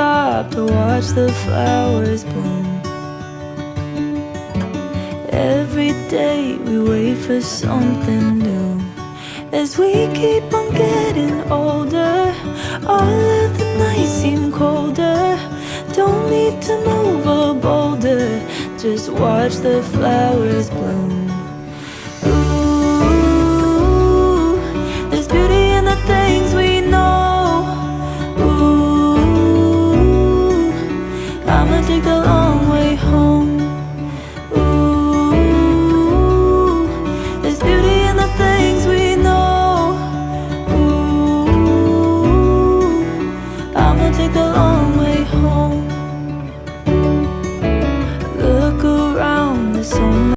stop to watch the flowers bloom. Every day we wait for something new. As we keep on getting older, all of the nights seem colder. Don't need to move a boulder, just watch the flowers bloom. Ooh, there's beauty in the things we know. Ooh, I'ma take the long way home. Take the long way home. Look around, there's so